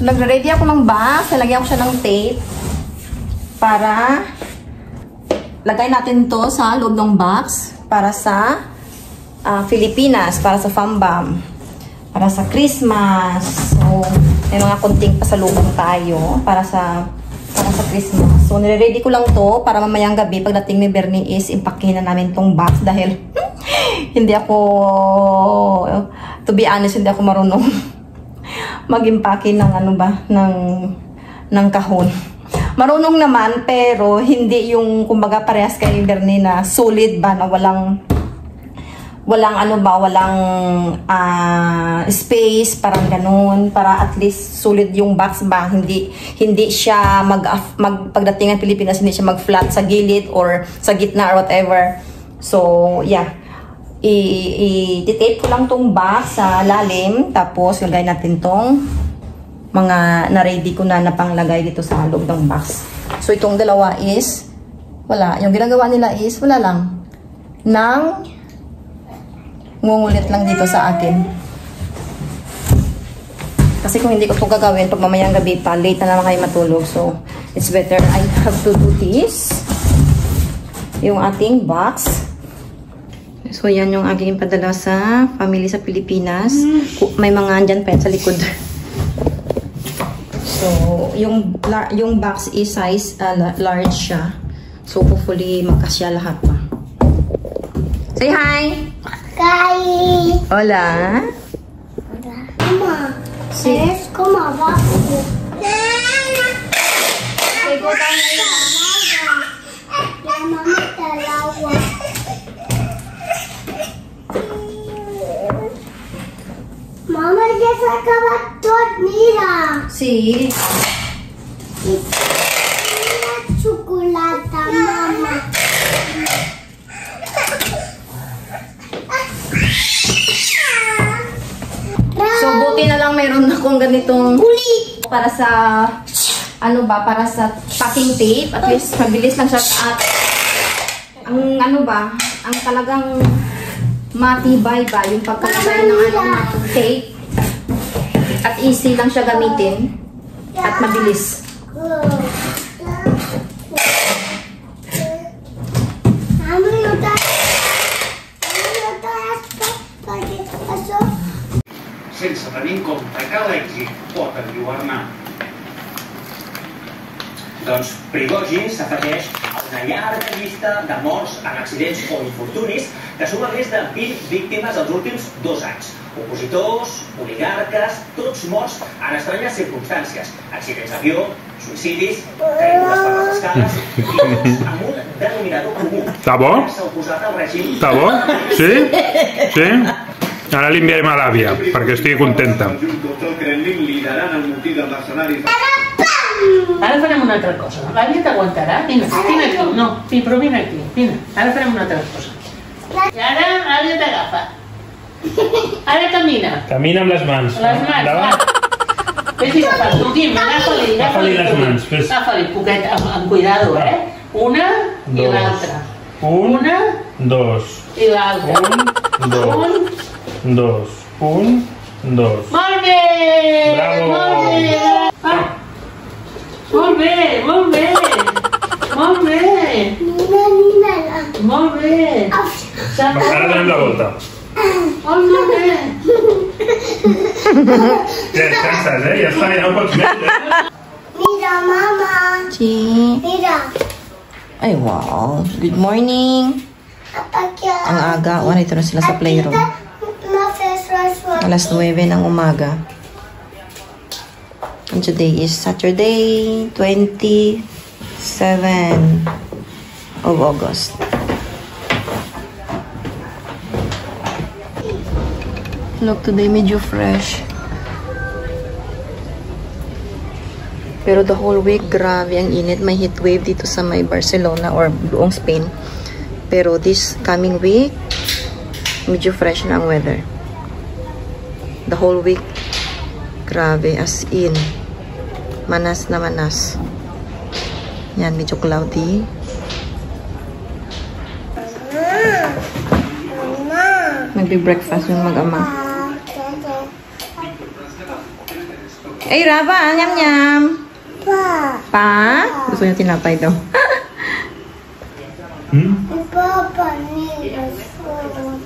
So, nagre-ready ako ng box. Nalagyan ko siya ng tape para lagay natin to sa loob ng box para sa Pilipinas, para sa Fambam, para sa Christmas. So, may mga kunting pasalubong tayo para sa Christmas. So, nire-ready ko lang to para mamayang gabi pagdating ni Bernie is impakin na namin tong box dahil hindi ako, to be honest, hindi ako marunong mag-impake ng ano ba, ng kahon. Marunong naman, pero hindi yung, kumbaga, parehas kay Bernie na solid ba, na walang ano ba, walang space, parang ganun, para at least solid yung box ba, hindi siya pagdating ng Pilipinas, hindi siya mag-flat sa gilid or sa gitna or whatever. So, yeah. I-tape ko lang tong box sa lalim, tapos lagay natin tong mga na-ready ko na panglagay dito sa loob ng box. So, itong dalawa is, wala. Yung ginagawa nila is, wala lang. Ngungulit lang dito sa akin. Kasi kung hindi ko ito gagawin, pag mamayang gabi pa, late na naman kayo matulog. So, it's better I have to do this. Yung ating box. So, yan yung aking padala sa family sa Pilipinas. May mga andyan pa sa likod. So, yung box is size large siya. So, hopefully, magkasya lahat pa. Say hi! Hi! Hola! Hola. Mama, ¿sabes cómo abajo? La mamá está al agua. Mamá, ya se acaba todo, mira. Sí. Mira chocolate, mamá. So, buti na lang meron akong ganitong para sa, ano ba, para sa packing tape. At least, mabilis lang siya. At, ang ano ba, ang talagang matibay ba, yung pagkalagay ng tape. At easy lang siya gamitin. At mabilis. Sense tenir en compte que l'èxit pot enlluernar. Doncs Prigozhin s'afegeix a una llarga llista de morts en accidents o infortunis que suma més de 20 víctimes els últims 2 anys. Opositors, oligarques, tots morts en estranyes circumstàncies. Accidents d'avió, suïcidis, caigudes per les escales i tots amb un denominador comú. Està bo? S'ha oposat al règim. Està bo? Sí? Sí? Ara li enviarem a l'àvia, perquè estigui contenta. Ara farem una altra cosa. L'àvia t'aguantarà. Vine aquí. No, sí, però vine aquí. Vine. Ara farem una altra cosa. I ara l'àvia t'agafa. Ara camina. Camina amb les mans. Les mans, va. Ves i agafa'l. Tu, Guim, agafa-li. Agafa-li les mans. Agafa-li, poquet, amb cuidado, eh? Una i l'altra. Una, dos. I l'altra. Un, dos. Dos. Un, dos. Molt bé! Bravo! Molt bé! Ah. Molt bé, molt bé! Molt bé! Molt bé! Ara donem la volta. Molt bé! Ja descanses, Ja està, ja no pots més, Mira, mama. Sí. Mira. Ay, wow. Good morning. Ang aga. Ito na sila sa playroom. Alas 9 ng umaga. And today is Saturday, 27 of August. Look, today medyo fresh. Pero the whole week, grabe ang init. May heat wave dito sa may Barcelona or buong Spain. Pero this coming week, medyo fresh na ang weather. The whole week, grabe, as in, manas na manas. Yan, medyo cloudy. Nagbe-breakfast yung mag-ama. Ay, Raba, nyam-nyam. Pa. Pa? Gusto niya tinapay daw. Papa needs food.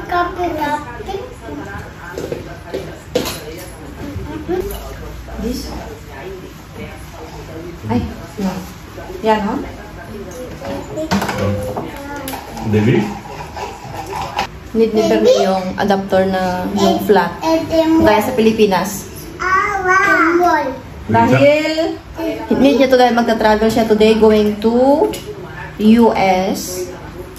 Copy. This? Ay, no. Yan, no? David? Need ni Bernie yung adapter na yung flat. Gaya sa Pilipinas. Dahil need niya to dahil magta-travel siya today going to US.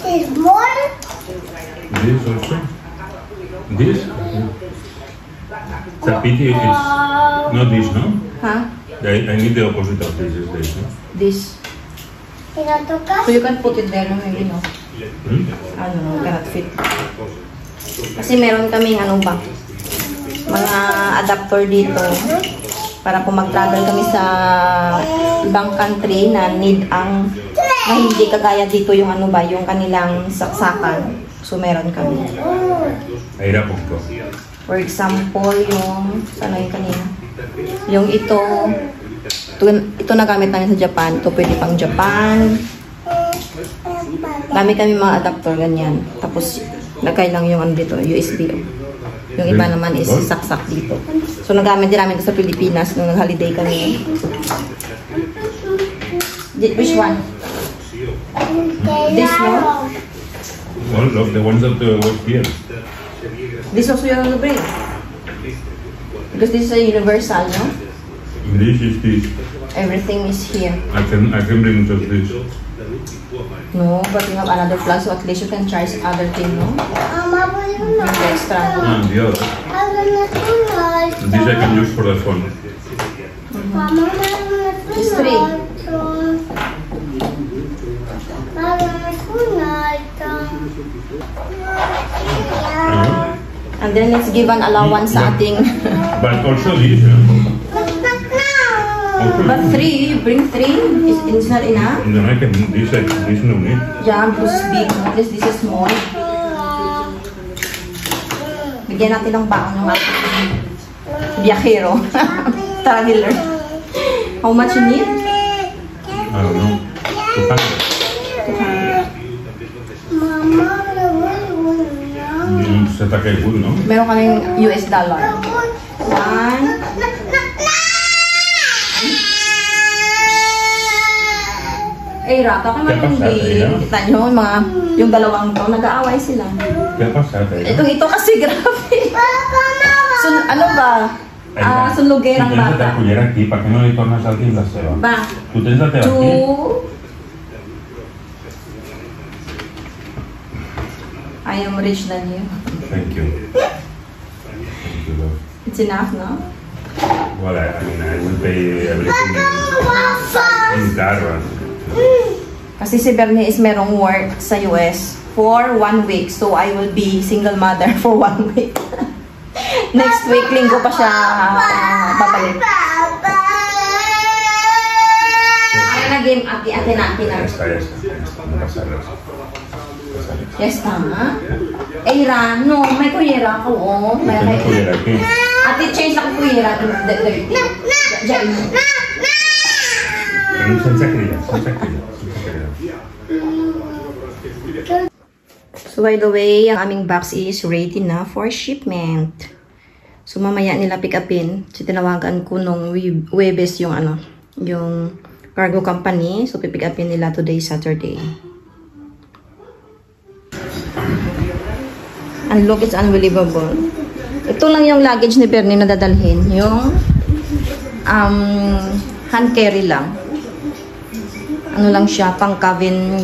Is more? This also? This? It's a pity it's not this, no? Ha? I need the opposite of this is this, no? This. Pinatukas? So you can put it there, no? Maybe, no? Ano, cannot fit. Kasi meron kaming ano ba? Mga adapter dito. Para kung mag-travel kami sa ibang country na need ang na hindi kagaya dito yung ano ba, yung kanilang saksakan. So meron kami. Ahí era poquito. For example, yung sana yung kanina. Yung ito na gamit namin sa Japan. Ito pwede pang Japan. Dami kami mga adapter ganyan. Tapos lagay lang yung ano dito, USB. Yung iba naman is saksak dito. So nagamit din namin ito sa Pilipinas nung nag-holiday kami. Which one? This one? All of the ones that were here. This also you have to bring. Because this is a universal, no? This is this. Everything is here. I can bring just this. No, but you have another plug, so at least you can charge other thing, no? Mama, will you Yung extra. And the other. I'm gonna tonight. This I can use for the phone. Mama, I'm gonna It's three. And then let's give an allowance sa ating... But also this. But 3, you bring 3? Is not enough? No, I can this no need. Yeah, this big. At least this is small. Bigyan natin ng baon ng ating biyahero. Traveler. How much you need? I don't know. 200. Se taca good, no? Meron kaming US dollar. 1. Eh, Rata, kami hindi. Kita nyo, yung dalawang to, nag-aaway sila. ¿Qué pasa? Ito kasi, grabe. Ano ba? Sunlugerang bata. bata. Si tienes aquí, ¿para qué no le tornas al tienda, Seba? Ba? Tú ténsate aquí. 2. I am rich than you. Thank you. Thank you, love. It's enough, no? Well, I mean, I will pay everything in car. Kasi si Bernie is merong work sa US for 1 week. So, I will be single mother for 1 week. Next week, linggo pa siya babalik. Ay na game, ate na. Ya está. No pasa nada. Yes, tama. Eh, no, may kuyera ako, oh. May Kuya aquí. ate, change na ko kuyera. Diyan. So, by the way, ang aming box is ready na for shipment. So, mamaya nila pick upin. So, tinawagan ko nung Webes yung yung cargo company. So, pick upin nila today, Saturday. And look, it's unbelievable. Ito lang yung luggage ni Bernie na dadalhin. Yung hand carry lang. Ano lang siya, pang cabin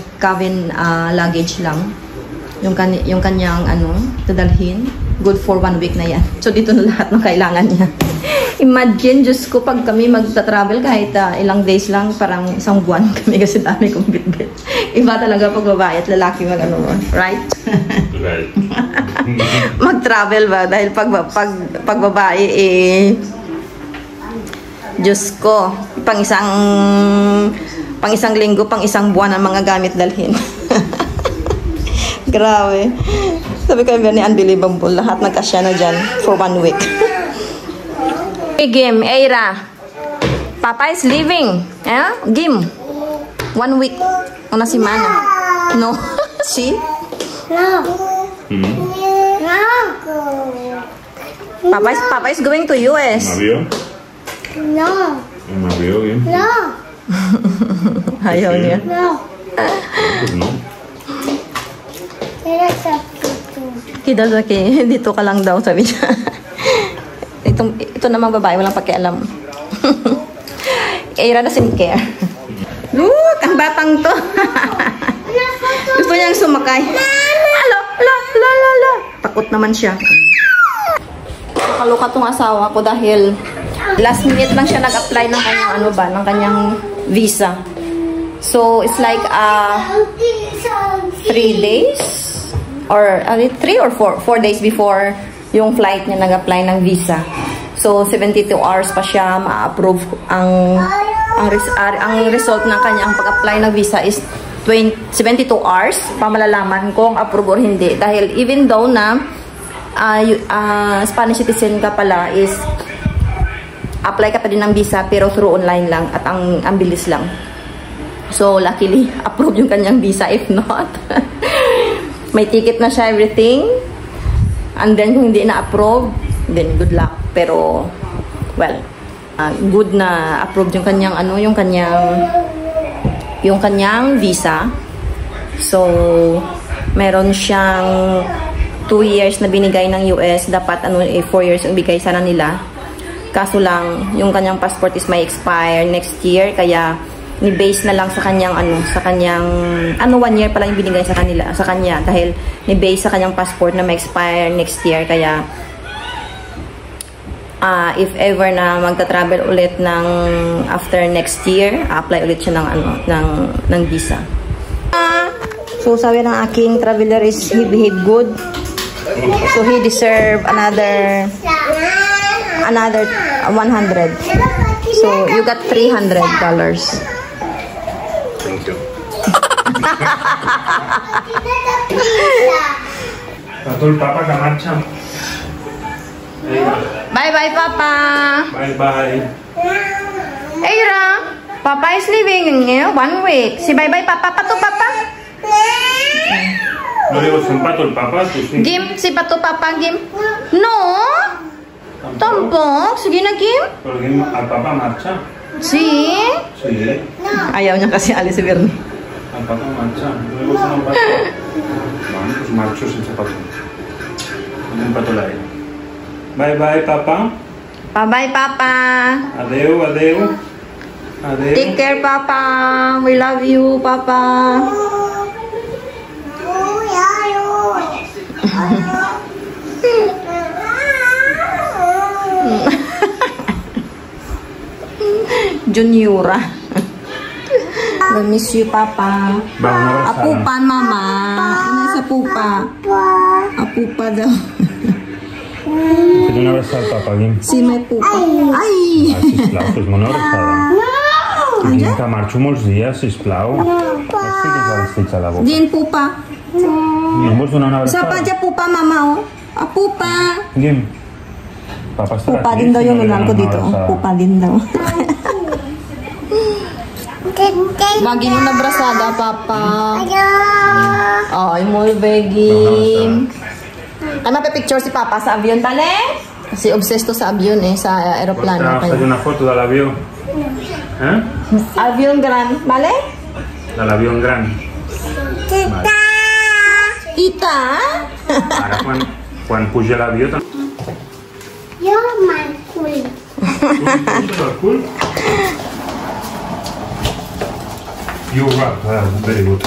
luggage lang. Yung kanyang dadalhin. Good for 1 week na yan. So, dito na lahat ng kailangan niya. Imagine, Diyos ko, pag kami magta-travel kahit ilang days lang, parang isang buwan kami kasi dami kong bit-bit. Iba talaga pag babae at lalaki right? Right. Mag-travel ba? Dahil pag babae, Diyos ko, pang isang linggo, pang isang buwan ang mga gamit dalhin. Grabe. Sabi ko, very unbelievable. Lahat nagkasya na dyan for 1 week. Game, Eira. Papa is leaving. Game. 1 week. Una semana. No. See? No. No. Papa is going to US. ¿Un avión? No. ¿Un avión? No. Ayaw niya. No. Pues no. Eres apito. Hidazaki, dito ka lang daw, sabi niya. Ito namang babae, walang pakialam. Eira doesn't care. Look, ang batang to. Gusto niyang sumakay. Ala. Takot naman siya. Nakaluka tong asawa ko dahil last minute lang siya nag-apply ng kanyang ng kanyang visa. So, it's like 3 days or 3 or 4 days before yung flight niya nag-apply ng visa. So, 72 hours pa siya ma-approve. Ang result ng kanyang pag-apply ng visa is 72 hours pa malalaman kung approve or hindi. Dahil even though na Spanish citizen ka pala is apply ka pa din ng visa pero through online lang at ang bilis lang. So, luckily, approve yung kanyang visa. If not, may ticket na siya, everything. And then, kung hindi na-approve, then good luck. Pero, well, good na approve yung kanyang, yung kanyang visa. So, meron siyang 2 years na binigay ng US. Dapat, 4 years yung bigay sana nila. Kaso lang, yung kanyang passport is may expire next year. Kaya, ni-base na lang sa kanyang 1 year pa lang yung binigay sa kanya dahil ni-base sa kanyang passport na may expire next year. Kaya if ever na magta-travel ulit ng after next year, apply ulit siya ng visa. So sabi ng aking traveler is he behave good. So he deserve another 100. So you got $300. Thank you. Patul, Papa ka marcha. Bye-bye, Papa. Bye-bye. Eira, Papa is leaving 1 week. Si bye-bye, Papa. Pato, Papa. No digo sin Patul, Papa, tú sí. Gim, si Pato, Papa, Gim. No. Tampok. Sige na, Gim. Pero al Papa marcha. Si? Sí. Ayaw niya kasi alis si Bernie. Al Papa marcha. No digo sin Patul. Bueno, pues marcho sin Patul. Un Patul ahí. Bye-bye, Papa. Bye-bye, Papa. Adeu, adeu. Adeu. Take care, Papa. We love you, Papa. Juniora. I miss you, Papa. Apupan, Mama. Ano sa pupa? Apupa daw. Quiero una abrazada, Papa, Gim. Si may pupa. Ay! Sisplau, fes-me una abrazada. Gim, que marxo molts dies, sisplau. Sí que s'ha vestit a la boca. Din pupa. No em vols donar una Sa abraçada? pa dyan pupa, Mama, oh. Apupa. Gim. Papa estarà Pupa aquí, din daw si yung no li lunan ko dones una dito. abraçada. Pupa din daw. Lagi mo na brasada, Papa. Ay, mulbegin. Ay, mapipicture si Papa sa avion, tale? Kasi obsessed to sa avion sa aeroplano. Vols fer una foto de l'avió? Avion gran, vale? De l'avió en gran. Tita? Ara, quan puja l'avió... You're my queen. El cul? You rock, very good.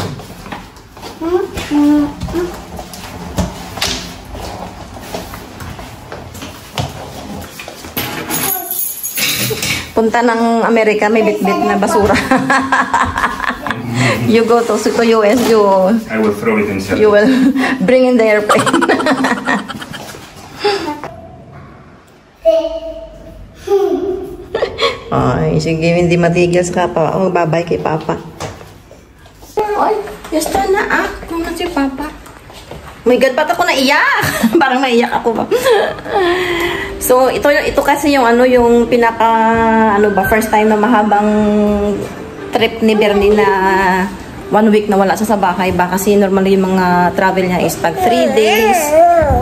Punta ng Amerika, may bit-bit na basura. You go to US, I will throw it inside. you will bring in the airplane. Ay, sige, hindi matigil sa Papa. Oh, babay kay Papa. Ay, yes na ah. Kung si Papa. Oh my God, ba't ako naiyak? Parang naiyak ako ba? So, ito kasi yung ano, yung pinaka, ano ba, first time na mahabang trip ni Bernie na 1 week na wala sa bahay ba? Kasi normally yung mga travel niya is pag 3 days,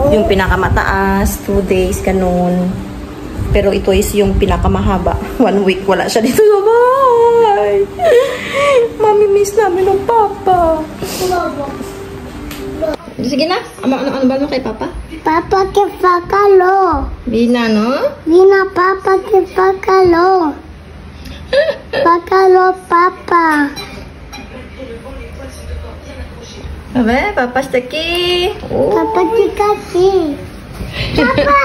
yung pinakamataas, 2 days, ganun. Pero ito is yung pinakamahaba. 1 week wala siya dito sa bahay. Mami-miss namin ng Papa. Sige na. Ano ba mo kay Papa? Papa que fakalo. Bina, no? Vina papa que fakalo. Fakalo papa. Abe, Papa Staki. Oh. Papa dikasih. Papa.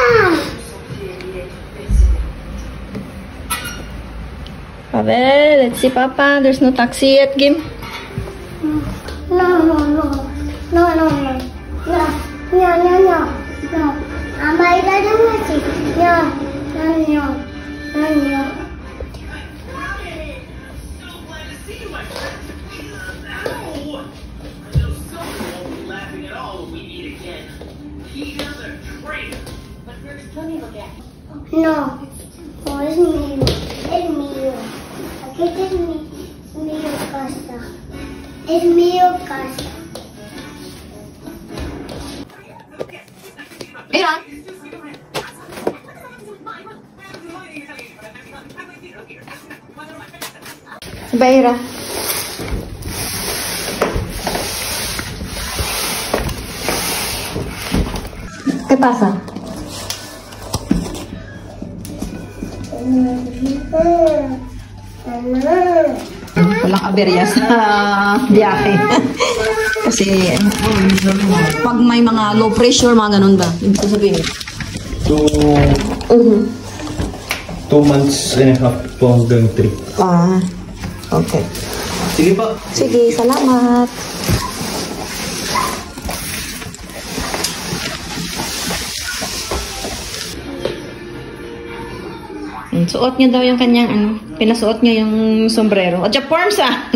Abe, let's see Papa. There's no taxi yet, Kim. No. No. Amai dah masih. No. No. Oh, es mío. Es mío. Aquí es mío casa. Es mío casa. Ira. Baira. ¿Qué pasa? Walang aberya sa biyahe. Kasi pag may mga low pressure, mga ganun ba? Ibig ko sabihin. 2 months and a half po hanggang 3. Ah, okay. Sige pa. Sige, salamat. Suot niya daw yung kanyang ano, pinasuot niya yung sombrero. At yung forms ah!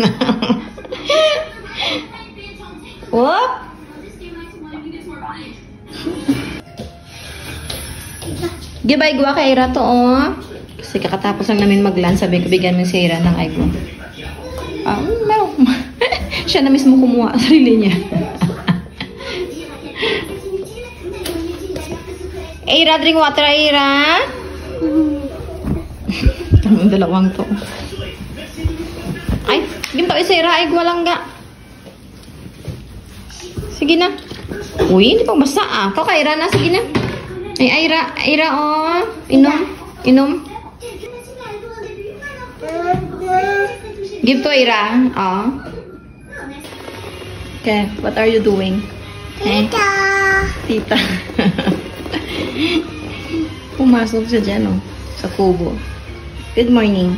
Whoop! Gibay gwa kay Ira to oh. Kasi kakatapos lang namin mag-lunch, sabi ko bigyan mo si Ira ng aygo. Meron. Siya na mismo kumuha sa sarili niya. Ira, drink water, Ira. Ang dalawang to. Ay, ginto isira ay walang ga. Sige na. Uy, hindi pa basa ah. Ito kay Ira na, sige na. Ay, Ira oh. Inom. Give to Ira. Oh. Okay, what are you doing? Tita. Pumasok siya dyan oh. Sa kubo. Good morning.